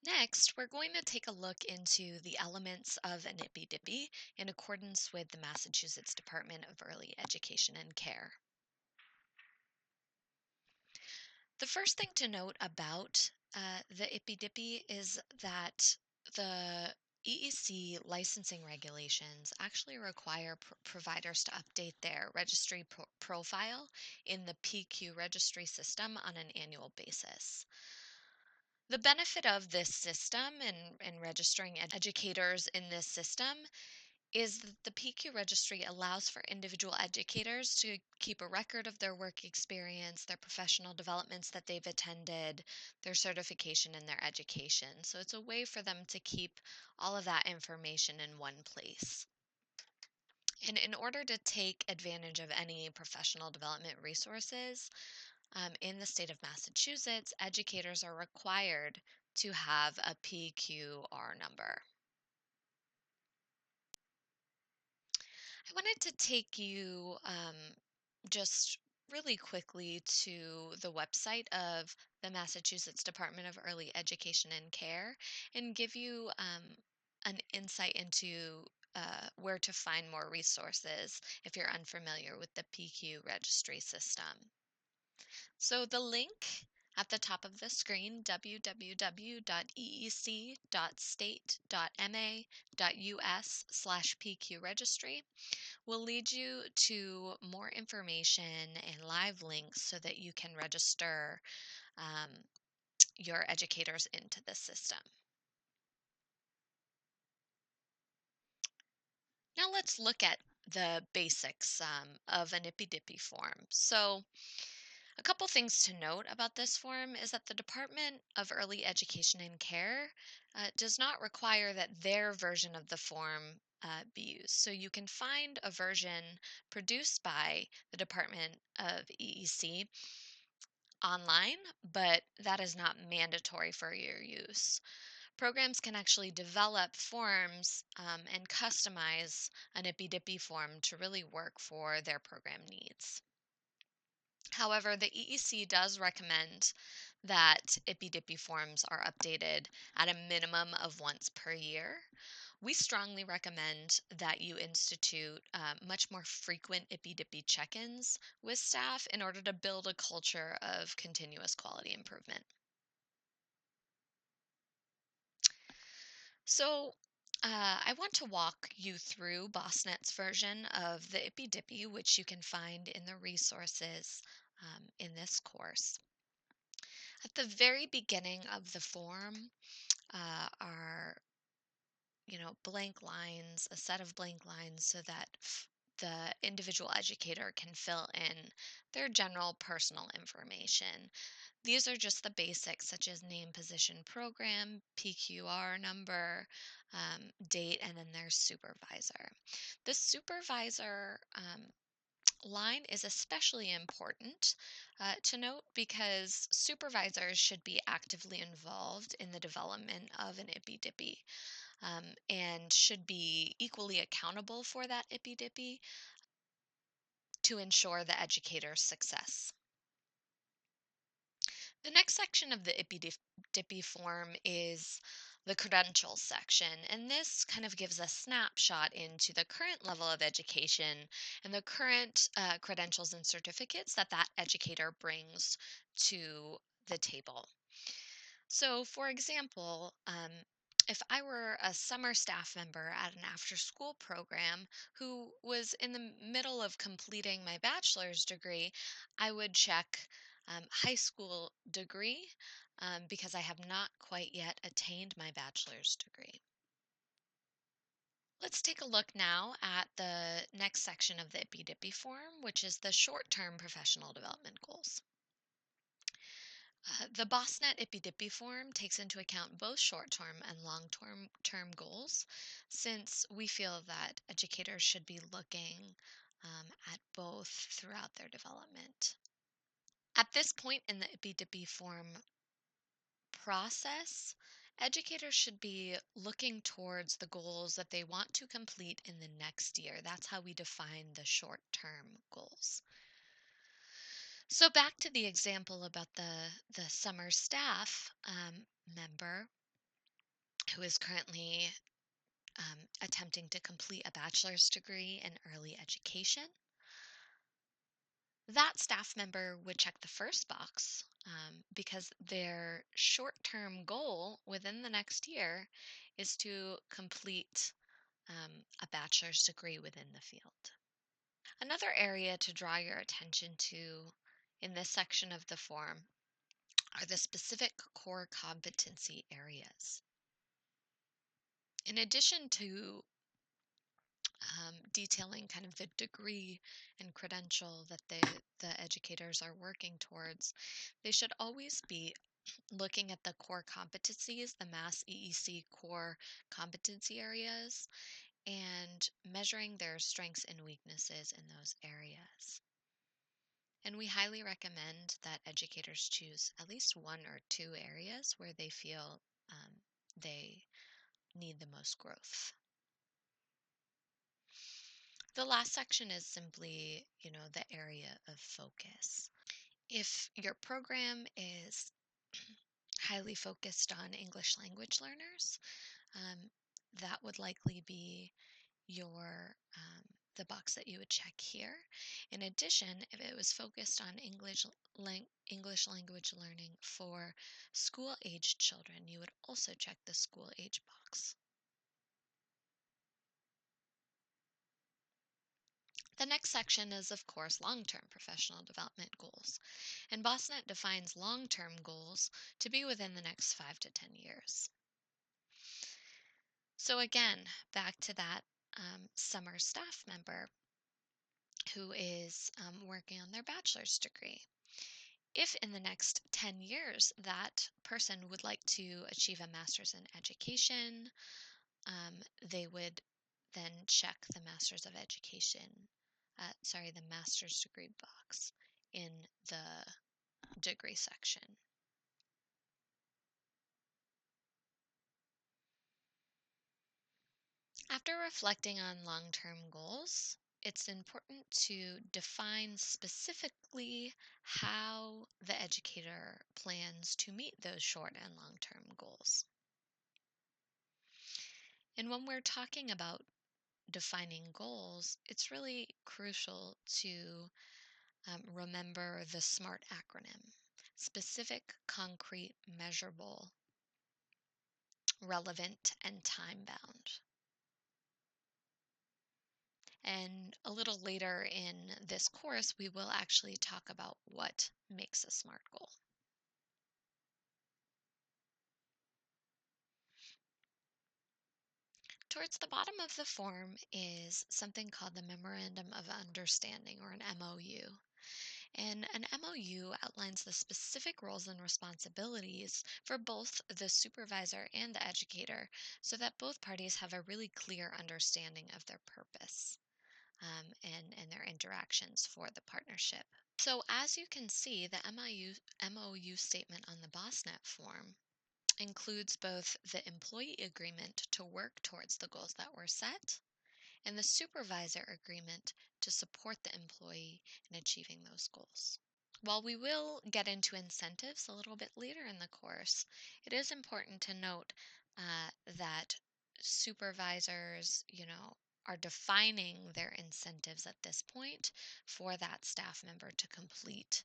Next, we're going to take a look into the elements of an IPDP in accordance with the Massachusetts Department of Early Education and Care. The first thing to note about the IPDP is that the EEC licensing regulations actually require providers to update their registry profile in the PQ registry system on an annual basis. The benefit of this system and registering educators in this system is that the PQ registry allows for individual educators to keep a record of their work experience, their professional developments that they've attended, their certification, and their education. So it's a way for them to keep all of that information in one place. And in order to take advantage of any professional development resources, in the state of Massachusetts, educators are required to have a PQR number. I wanted to take you just really quickly to the website of the Massachusetts Department of Early Education and Care and give you an insight into where to find more resources if you're unfamiliar with the PQ registry system. So the link at the top of the screen, www.eec.state.ma.us/PQ registry, will lead you to more information and live links so that you can register um, your educators into the system. Now let's look at the basics of an IPDP form. So a couple things to note about this form is that the Department of Early Education and Care does not require that their version of the form be used. So you can find a version produced by the Department of EEC online, but that is not mandatory for your use. Programs can actually develop forms and customize an IPDP form to really work for their program needs. However, the EEC does recommend that IPDP forms are updated at a minimum of once per year. We strongly recommend that you institute much more frequent IPDP check-ins with staff in order to build a culture of continuous quality improvement. So, I want to walk you through BOSTnet's version of the IPDP, which you can find in the resources in this course. At the very beginning of the form are, blank lines, a set of blank lines so that the individual educator can fill in their general personal information. These are just the basics such as name, position, program, PQR number, date, and then their supervisor. The supervisor line is especially important to note because supervisors should be actively involved in the development of an IPDP and should be equally accountable for that IPDP to ensure the educator's success. The next section of the IPDP form is the credentials section, and this kind of gives a snapshot into the current level of education and the current credentials and certificates that that educator brings to the table. So, for example, if I were a summer staff member at an after school program who was in the middle of completing my bachelor's degree, I would check high school degree because I have not quite yet attained my bachelor's degree. Let's take a look now at the next section of the IPDP form, which is the short-term professional development goals. The BOSTnet IPDP form takes into account both short-term and long-term goals, since we feel that educators should be looking at both throughout their development. At this point in the IPDP form process, educators should be looking towards the goals that they want to complete in the next year. That's how we define the short-term goals. So back to the example about the summer staff member. who is currently attempting to complete a bachelor's degree in early education, that staff member would check the first box because their short term goal within the next year is to complete a bachelor's degree within the field. Another area to draw your attention to in this section of the form are the specific core competency areas. In addition to detailing kind of the degree and credential that the educators are working towards, they should always be looking at the core competencies, the Mass EEC core competency areas, and measuring their strengths and weaknesses in those areas. And we highly recommend that educators choose at least one or two areas where they feel they need the most growth. The last section is simply, the area of focus. If your program is highly focused on English language learners, that would likely be your the box that you would check here. In addition, if it was focused on English language learning for school-aged children, you would also check the school-age box. The next section is, of course, long-term professional development goals. And BOSTnet defines long-term goals to be within the next 5 to 10 years. So again, back to that summer staff member who is working on their bachelor's degree. If in the next 10 years that person would like to achieve a master's in education, they would then check the Master's of Education, the master's degree box in the degree section. After reflecting on long-term goals, it's important to define specifically how the educator plans to meet those short and long-term goals. And when we're talking about defining goals, it's really crucial to remember the SMART acronym: specific, concrete, measurable, relevant, and time-bound. And a little later in this course, we will actually talk about what makes a SMART goal. Towards the bottom of the form is something called the Memorandum of Understanding, or an MOU. And an MOU outlines the specific roles and responsibilities for both the supervisor and the educator so that both parties have a really clear understanding of their purpose and their interactions for the partnership. So as you can see, the MOU statement on the BOSTnet form includes both the employee agreement to work towards the goals that were set and the supervisor agreement to support the employee in achieving those goals. While we will get into incentives a little bit later in the course, it is important to note that supervisors, are defining their incentives at this point for that staff member to complete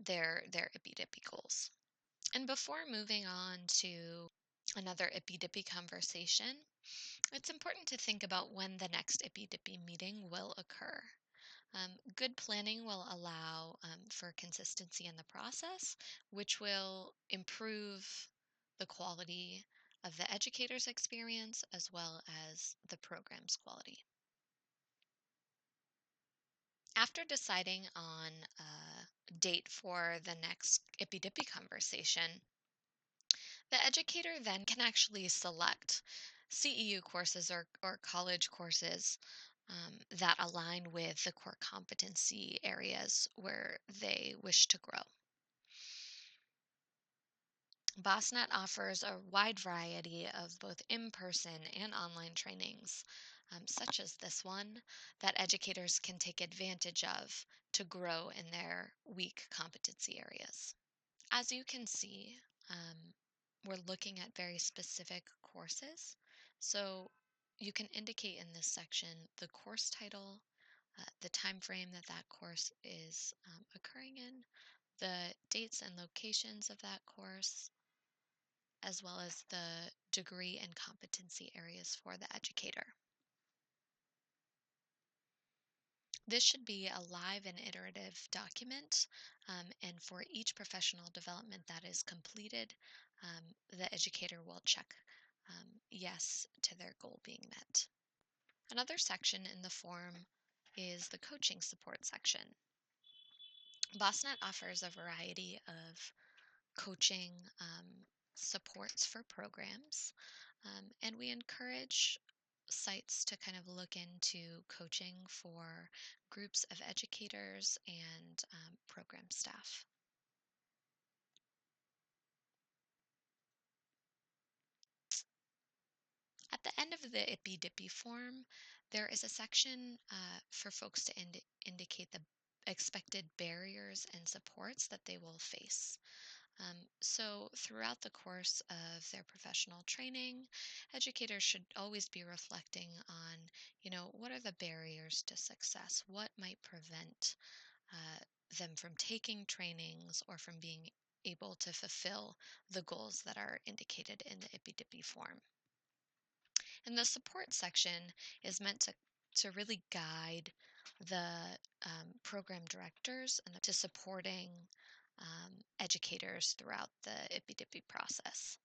their IPDP goals. And before moving on to another IPDP conversation, it's important to think about when the next IPDP meeting will occur. Good planning will allow for consistency in the process, which will improve the quality of the educator's experience as well as the program's quality. After deciding on a date for the next IPDP conversation, the educator then can actually select CEU courses or college courses that align with the core competency areas where they wish to grow. BOSTnet offers a wide variety of both in-person and online trainings, such as this one, that educators can take advantage of to grow in their weak competency areas. As you can see, we're looking at very specific courses. So you can indicate in this section the course title, the time frame that that course is occurring in, the dates and locations of that course, as well as the degree and competency areas for the educator. This should be a live and iterative document, and for each professional development that is completed, the educator will check yes to their goal being met. Another section in the form is the coaching support section. BOSTnet offers a variety of coaching supports for programs, and we encourage sites to kind of look into coaching for groups of educators and program staff. At the end of the IPDP form, there is a section for folks to indicate the expected barriers and supports that they will face. So, throughout the course of their professional training, educators should always be reflecting on, what are the barriers to success? What might prevent uh, them from taking trainings or from being able to fulfill the goals that are indicated in the IPDP form? And the support section is meant to really guide the program directors and to supporting educators throughout the IPDP process.